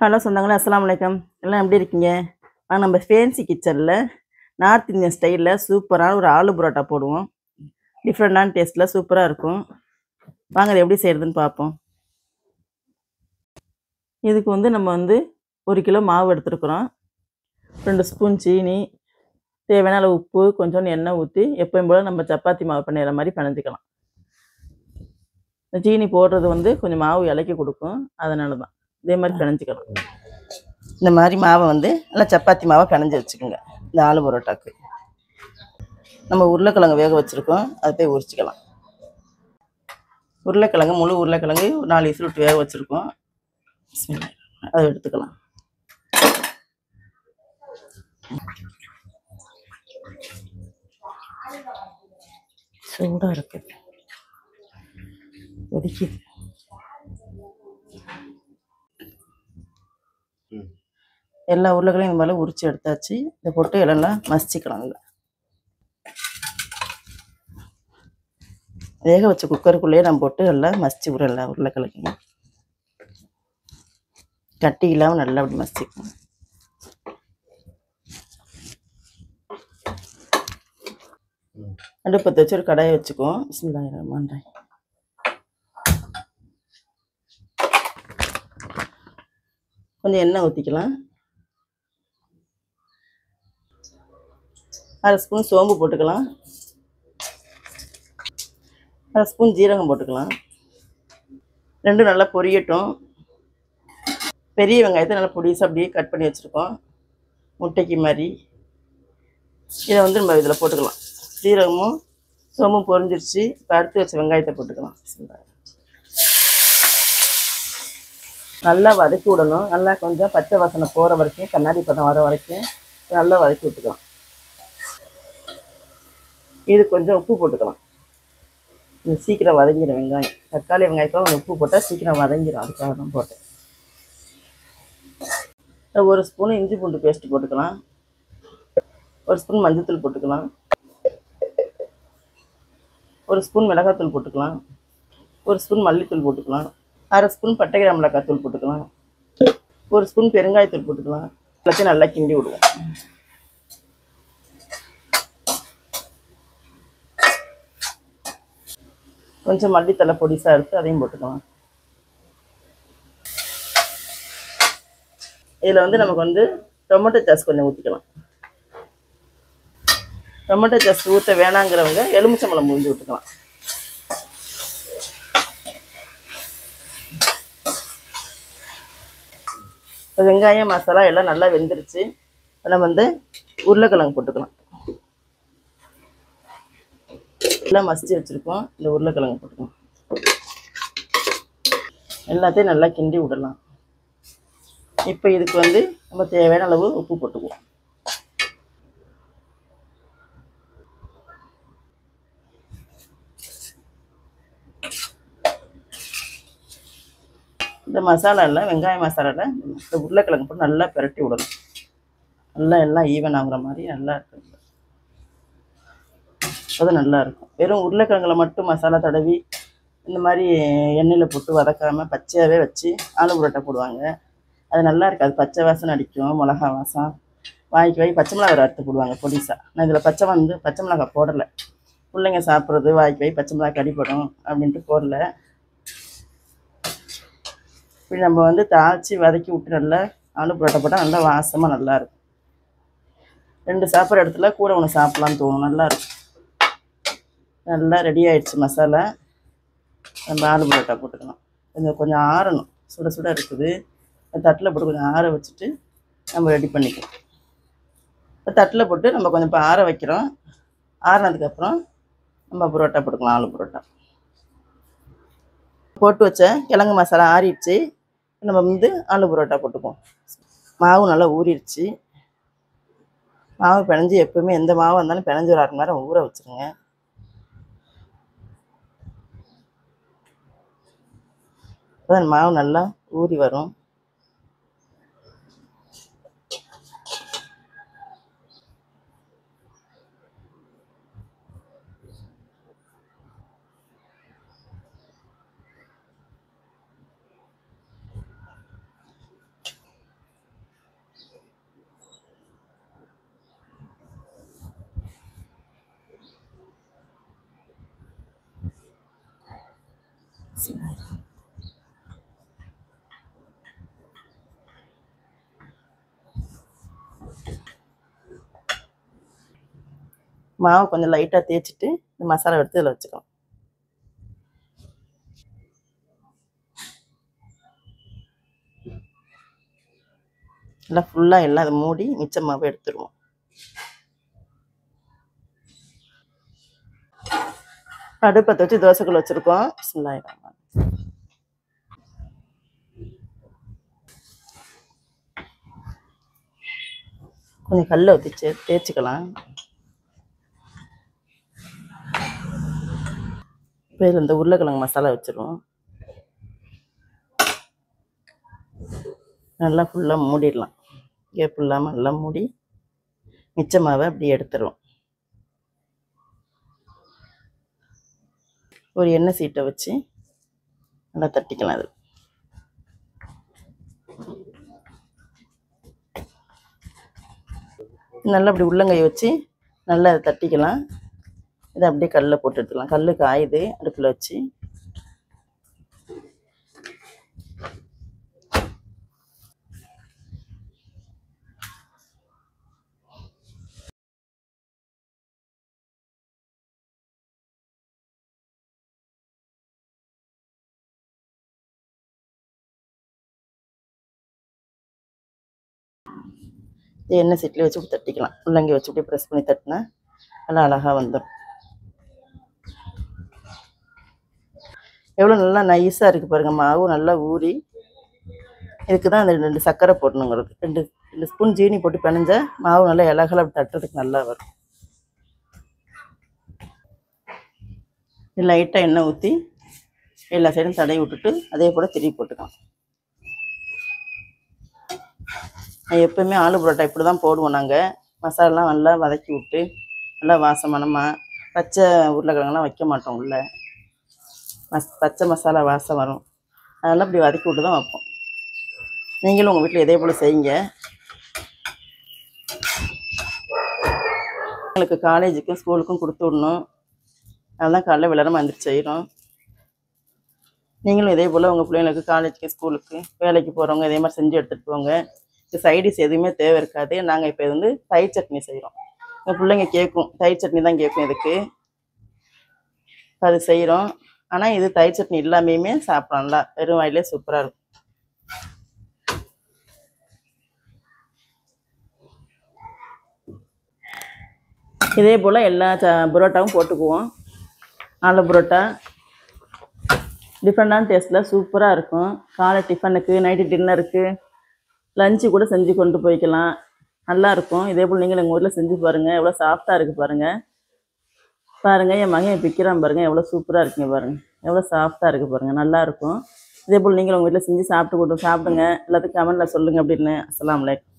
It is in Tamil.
ஹலோ சொந்தங்களே, அஸ்ஸலாமு அலைக்கும். எல்லாம் எப்படி இருக்கீங்க? நம்ம ஃபேன்சி கிச்சனில் நார்த் இந்தியன் ஸ்டைலில் சூப்பரான ஒரு ஆலு பரோட்டா போடுவோம். டிஃப்ரெண்டான டேஸ்ட்டில் சூப்பராக இருக்கும். வாங்க அதை எப்படி செய்கிறதுன்னு பார்ப்போம். இதுக்கு நம்ம 1 கிலோ மாவு எடுத்துருக்குறோம். 2 ஸ்பூன் சீனி, தேவையான அளவு உப்பு, கொஞ்சோண்டு எண்ணெய் ஊற்றி எப்பயும் போல் நம்ம சப்பாத்தி மாவு பிணையிற மாதிரி பிணைஞ்சிக்கலாம். இந்த சீனி போடுறது கொஞ்சம் மாவு இலக்கி கொடுக்கும், அதனால தான் இதே மாதிரி பிணைஞ்சிக்கலாம். இந்த மாதிரி மாவை நல்லா சப்பாத்தி மாவை பிணைஞ்சி வச்சுக்கோங்க. இந்த ஆலு பரோட்டாக்கு நம்ம உருளைக்கிழங்கு வேக வச்சுருக்கோம், அதை போய் உரிச்சிக்கலாம். உருளைக்கிழங்கு முழு உருளைக்கிழங்கு 4 விசில் விட்டு வேக வச்சுருக்கோம், அதை எடுத்துக்கலாம். சூடாக இருக்கு, ஒதுக்கிது. எல்லா உருளைகளையும் இந்த மாதிரி உரிச்சு எடுத்தாச்சு. இதை போட்டு எல்லாம் மசிச்சுக்கலாம். இல்லை வேக வச்ச குக்கருக்குள்ளேயே நம்ம போட்டு எல்லாம் மசிச்சு விடலாம். உருளைக்கிழங்கு கட்டி இல்லாமல் நல்லா அப்படி மசிச்சுக்கலாம். அடுப்பத்தை வச்சு ஒரு கடாயை வச்சுக்குவோம். பிஸ்மில்லாஹிர்ரஹ்மானிர்ரஹீம். கொஞ்சம் எண்ணெய் ஊற்றிக்கலாம். 1/2 ஸ்பூன் சோம்பு போட்டுக்கலாம். 1/2 ஸ்பூன் ஜீரகம் போட்டுக்கலாம். ரெண்டும் நல்லா பொரியட்டும். பெரிய வெங்காயத்தை நல்லா பொடிசாக அப்படியே கட் பண்ணி வச்சுருக்கோம், முட்டைக்கு மாதிரி. இதை நம்ம இதில் போட்டுக்கலாம். ஜீரகமும் சோம்பும் பொரிஞ்சிருச்சு. இப்போ அடுத்து வச்ச வெங்காயத்தை போட்டுக்கலாம். நல்லா வதக்கி விடணும். நல்லா கொஞ்சம் பச்சை வாசனை போகிற வரைக்கும், கண்ணாடி பதம் வர வரைக்கும் நல்லா வதக்கி விட்டுக்கலாம். இது கொஞ்சம் உப்பு போட்டுக்கலாம். இது சீக்கிரம் வதங்கிடும். வெங்காயம், தக்காளி வெங்காயத்தோட கொஞ்சம் உப்பு போட்டால் சீக்கிரம் வதங்கிடும், அதுக்காக தான் போட்டேன். 1 ஸ்பூன் இஞ்சி பூண்டு பேஸ்ட் போட்டுக்கலாம். 1 ஸ்பூன் மஞ்சள்தூள் போட்டுக்கலாம். 1 ஸ்பூன் மிளகாத்தூள் போட்டுக்கலாம். 1 ஸ்பூன் மல்லித்தூள் போட்டுக்கலாம். 1/2 ஸ்பூன் பட்டை கிராம்பு மிளகாய் தூள் போட்டுக்கலாம். 1 ஸ்பூன் பெருங்காயத்தூள் போட்டுக்கலாம். எல்லாத்தையும் நல்லா கிண்டி விடுவோம். கொஞ்சம் மல்லித்தலை பொடிசாக எடுத்து அதையும் போட்டுக்கலாம். இதில் நமக்கு டொமேட்டோ சாஸ் கொஞ்சம் ஊற்றிக்கலாம். டொமேட்டோ சாஸ் ஊற்ற வேணாங்கிறவங்க எலுமிச்சம்பழம் புழிஞ்சு விட்டுக்கலாம். வெங்காயம் மசாலா எல்லாம் நல்லா வெந்துருச்சு. நம்ம உருளைக்கிழங்கு போட்டுக்கலாம். எல்லாம் மசிச்சு வச்சுருக்கோம். இந்த உருளைக்கிழங்கு போட்டுக்கலாம். எல்லாத்தையும் நல்லா கிண்டி விடலாம். இப்போ இதுக்கு நம்ம தேவையான அளவு உப்பு போட்டுக்குவோம். இந்த மசாலாவில், வெங்காய மசாலாவில் இந்த உருளைக்கிழங்கு போட்டு நல்லா பிரட்டி விடணும். நல்லா எல்லாம் ஈவன் ஆகுற மாதிரி நல்லா இருக்கும். அது நல்லா இருக்கும். வெறும் உருளைக்கிழங்குல மட்டும் மசாலா தடவி இந்த மாதிரி எண்ணெயில் போட்டு வதக்காமல் பச்சையாகவே வச்சு ஆலு பரோட்டா போடுவாங்க. அது நல்லா இருக்காது, பச்சை வாசனை அடிக்கும், மிளகா வாசம். வாய்க்கு பச்சை மிளகா அறுத்து போடுவாங்க பொடிசா. நான் இதில் பச்சை மிளகா போடலை. பிள்ளைங்க சாப்பிட்றது வாய்க்கு பச்சை மிளகா கடிப்படும் அப்படின்ட்டு போடல. இப்படி நம்ம தாளித்து வதக்கி விட்டு நல்லா ஆலு பரோட்டா போட்டால் நல்லா வாசமாக நல்லாயிருக்கும். 2 சாப்பிட்ற இடத்துல கூட ஒன்று சாப்பிட்லான்னு தோணும், நல்லாயிருக்கும். நல்லா ரெடி ஆகிடுச்சு மசாலா. நம்ம ஆலு பரோட்டா போட்டுக்கலாம். கொஞ்சம் ஆறணும், சுட சுட இருக்குது. தட்டில் போட்டு கொஞ்சம் ஆற வச்சுட்டு நம்ம ரெடி பண்ணிக்கலாம். இப்போ தட்டில் போட்டு நம்ம கொஞ்சம் இப்போ ஆற வைக்கிறோம். ஆறினதுக்கப்புறம் நம்ம பரோட்டா போட்டுக்கலாம். ஆலு பரோட்டா போட்டு வச்ச கிழங்கு மசாலா ஆறிடுச்சு. நம்ம ஆலு பரோட்டா போட்டுக்குவோம். மாவு நல்லா ஊறிடுச்சு. மாவு பிணைஞ்சி எப்போவுமே எந்த மாவு இருந்தாலும் பிணைஞ்சி ஒரு 1/2 மணி நேரம் ஊற வச்சுருங்க. அப்போ மாவு நல்லா ஊறி வரும். மாவு கொஞ்சம் லைட்டாக தேய்ச்சிட்டு இந்த மசாலா எடுத்து இதில் வச்சுக்கலாம். நல்லா ஃபுல்லாக எல்லாம் அதை மூடி மிச்ச மாவை எடுத்துருவோம். அடுப்பத்தை வச்சு தோசைக்கல் வச்சுருக்கோம். பிஸ்மில்லாஹிர்ரஹ்மான். கொஞ்சம் கல்லை ஊற்றி தேய்ச்சிக்கலாம். இப்போ இதில் இந்த உருளைக்கிழங்கு மசாலா வச்சுருவோம். நல்லா ஃபுல்லாக மூடிடலாம். கேப் இல்லாமல் நல்லா மூடி மிச்ச மாவை அப்படி எடுத்துருவோம். ஒரு எண்ணெய் சீட்டை வச்சு நல்லா தட்டிக்கலாம். அது நல்லா அப்படி உள்ளங்கையை வச்சு நல்லா அதை தட்டிக்கலாம். இதை அப்படியே கல்லில் போட்டு எடுத்துக்கலாம். கல் காயுது அடுப்பில் வச்சு. எண்ணெய் சீட்டில் வச்சு இப்படி தட்டிக்கலாம். உள்ளங்கை வச்சு இப்படி ப்ரெஸ் பண்ணி தட்டினா நல்லா அழகாக வந்துடும். எவ்வளோ நல்லா நைஸாக இருக்குது பாருங்கள். மாவு நல்லா ஊறி. இதுக்கு தான் அந்த 2 சர்க்கரை போடணுங்கிறது. 2 ஸ்பூன் ஜீனி போட்டு பிணைஞ்ச மாவு நல்லா இலகலை அப்படி தட்டுறதுக்கு நல்லா வரும். லைட்டாக எண்ணெய் ஊற்றி எல்லா சைடும் தடவி விட்டுட்டு அதே போல் திருப்பி போட்டுக்கலாம். எப்போவுமே ஆலு பரோட்டா இப்படி தான் போடுவோம் நாங்கள். மசாலாலாம் நல்லா வதக்கி விட்டு நல்லா வாசமானமாக பச்சை உருளைக்கிழங்குலாம் வைக்க மாட்டோம். உள்ள பச்சை மசாலா வாசம் வரும். அதெல்லாம் இப்படி வதக்கி விட்டு தான் வைப்போம். நீங்களும் உங்கள் வீட்டில் இதே போல் செய்யுங்க. எங்களுக்கு காலேஜுக்கும் ஸ்கூலுக்கும் கொடுத்து விடணும். அதெல்லாம் காலைல விளரமாக வந்துட்டு செய்கிறோம். நீங்களும் இதே போல் உங்கள் பிள்ளைங்களுக்கு காலேஜுக்கு ஸ்கூலுக்கு வேலைக்கு போகிறவங்க இதே மாதிரி செஞ்சு எடுத்துகிட்டு போங்க. சைடிஷ் எதுவுமே தேவை இருக்காது. நாங்கள் இப்போ இது வந்து தயிர் சட்னி செய்கிறோம். எங்கள் பிள்ளைங்க கேட்கும், தயிர் சட்னி தான் கேட்கும் இதுக்கு. இப்போ அது செய்கிறோம். ஆனால் இது தயிர் சட்னி இல்லாமையுமே சாப்பிடலாம்ல. வெறும் வாயிலே சூப்பராக இருக்கும். இதே போல் எல்லா புரோட்டாவும் போட்டுக்குவோம். ஆலு புரோட்டா டிஃப்ரெண்டான டேஸ்ட்டில் சூப்பராக இருக்கும். காலை டிஃபனுக்கு, நைட்டு டின்னருக்கு, லஞ்சு கூட செஞ்சு கொண்டு போய்க்கலாம். நல்லாயிருக்கும். இதே போல் நீங்களும் எங்கள் ஊரில் செஞ்சு பாருங்கள். எவ்வளோ சாஃப்டாக இருக்குது பாருங்கள். பாருங்கள் என் மகன் பிக்கிறான் பாருங்கள். எவ்வளோ சூப்பராக இருக்குங்க பாருங்கள். எவ்வளோ சாஃப்டாக இருக்குது பாருங்கள். நல்லாயிருக்கும். இதே போல் நீங்களும் உங்கள் வீட்டில் செஞ்சு சாப்பிடுங்க. எல்லாத்துக்கும் கமெண்ட்டில் சொல்லுங்கள் அப்படின்னு. அஸ்ஸலாமு அலைக்கும்.